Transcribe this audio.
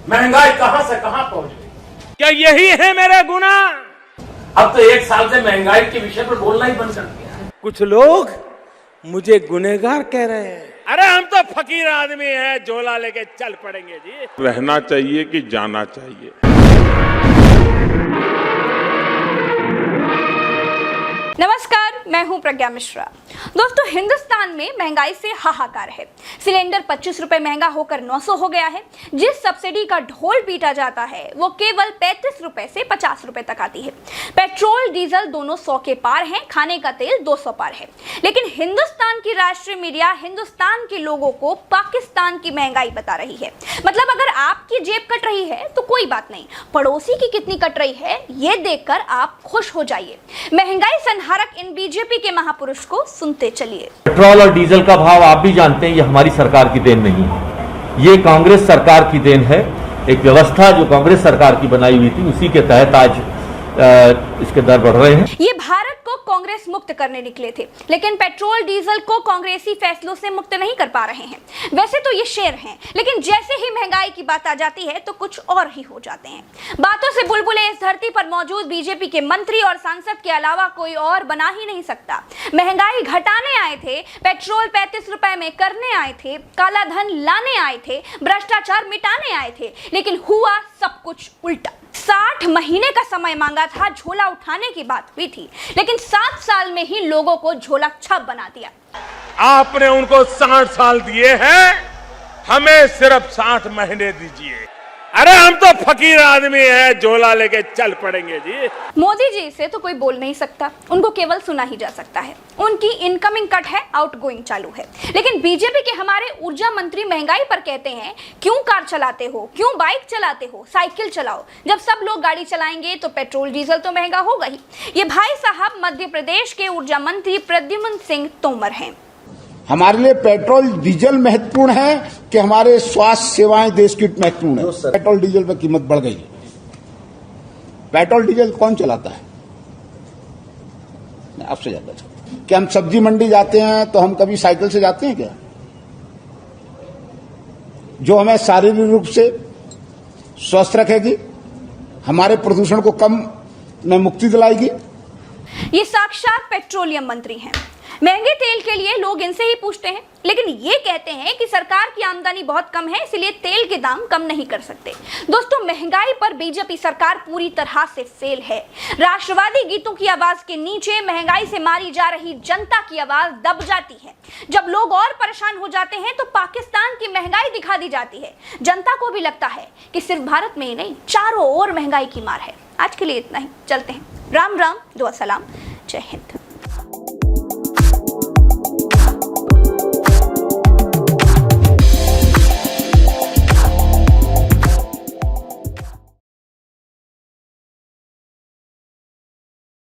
महंगाई कहां से कहां पहुंच गई। क्या यही है मेरे गुनाह? अब तो 1 साल से महंगाई के विषय पर बोलना ही बंद कर दिया है। कुछ लोग मुझे गुनहगार कह रहे हैं। अरे हम तो फकीर आदमी हैं, झोला लेके चल पड़ेंगे जी। रहना चाहिए कि जाना चाहिए। नमस्कार, मैं हूं प्रज्ञा मिश्रा। दोस्तों, हिंदुस्तान में महंगाई से हाहाकार है। सिलेंडर 25 रुपए महंगा होकर 900 हो गया है। जिस सब्सिडी का ढोल पीटा जाता है वो केवल 35 रुपए से 50 रुपए तक आती है। पेट्रोल डीजल दोनों 100 के पार हैं, खाने का तेल 200 पार है। लेकिन हिंदुस्तान की राष्ट्रीय मीडिया हिंदुस्तान के लोगों को पाकिस्तान की महंगाई बता रही है। मतलब अगर आपकी जेब कट रही है तो कोई बात नहीं, पड़ोसी की कितनी कट रही है ये देखकर आप खुश हो जाइए। महंगाई संहारक इन बीजेपी के महापुरुष को सुनते चलिए। पेट्रोल और डीजल का भाव आप भी जानते हैं, ये हमारी सरकार की देन नहीं है, ये कांग्रेस सरकार की देन है। एक व्यवस्था जो कांग्रेस सरकार की बनाई हुई थी उसी के तहत आज इसके दर बढ़ रहे हैं। ये भारत को कांग्रेस मुक्त करने निकले थे, लेकिन पेट्रोल डीजल को कांग्रेसी फैसलों से मुक्त नहीं कर पा रहे हैं। वैसे तो ये शेर हैं, लेकिन जैसे ही महंगाई की बात आ जाती है तो कुछ और ही हो जाते हैं। बातों से बुलबुलें इस धरती पर मौजूद बीजेपी के मंत्री और सांसद के अलावा कोई और बना ही नहीं सकता। महंगाई घटाने आए थे, पेट्रोल 35 रुपए में करने आए थे, काला धन लाने आए थे, भ्रष्टाचार मिटाने आए थे, लेकिन हुआ सब कुछ उल्टा। 60 महीने का समय मांगा था, झोला उठाने की बात हुई थी, लेकिन 7 साल में ही लोगों को झोला छाप बना दिया। आपने उनको 60 साल दिए हैं, हमें सिर्फ 60 महीने दीजिए। अरे हम तो फकीर आदमी हैं, झोला लेके चल पड़ेंगे जी। मोदी जी से तो कोई बोल नहीं सकता, उनको केवल सुना ही जा सकता है। उनकी इनकमिंग कट है, आउटगोइंग चालू है। लेकिन बीजेपी के हमारे ऊर्जा मंत्री महंगाई पर कहते हैं, क्यों कार चलाते हो, क्यों बाइक चलाते हो, साइकिल चलाओ। जब सब लोग गाड़ी चलाएंगे तो पेट्रोल डीजल तो महंगा होगा ही। ये भाई साहब मध्य प्रदेश के ऊर्जा मंत्री प्रद्युम्न सिंह तोमर हैं। हमारे लिए पेट्रोल डीजल महत्वपूर्ण है कि हमारे स्वास्थ्य सेवाएं देश की महत्वपूर्ण है। पेट्रोल डीजल पर कीमत बढ़ गई है। पेट्रोल डीजल कौन चलाता है? आपसे ज्यादा क्या हम सब्जी मंडी जाते हैं तो हम कभी साइकिल से जाते हैं क्या? जो हमें शारीरिक रूप से स्वस्थ रखेगी, हमारे प्रदूषण को कम में मुक्ति दिलाएगी। ये साक्षात पेट्रोलियम मंत्री हैं। महंगे तेल के लिए लोग इनसे ही पूछते हैं, लेकिन ये कहते हैं कि सरकार की आमदनी बहुत कम है, इसलिए तेल के दाम कम नहीं कर सकते। दोस्तों, महंगाई पर बीजेपी सरकार पूरी तरह से फेल है। राष्ट्रवादी गीतों की आवाज के नीचे महंगाई से मारी जा रही जनता की आवाज दब जाती है। जब लोग और परेशान हो जाते हैं तो पाकिस्तान की महंगाई दिखा दी जाती है। जनता को भी लगता है कि सिर्फ भारत में ही नहीं, चारों ओर महंगाई की मार है। आज के लिए इतना ही, चलते हैं। राम राम, दुआ सलाम, जय हिंद।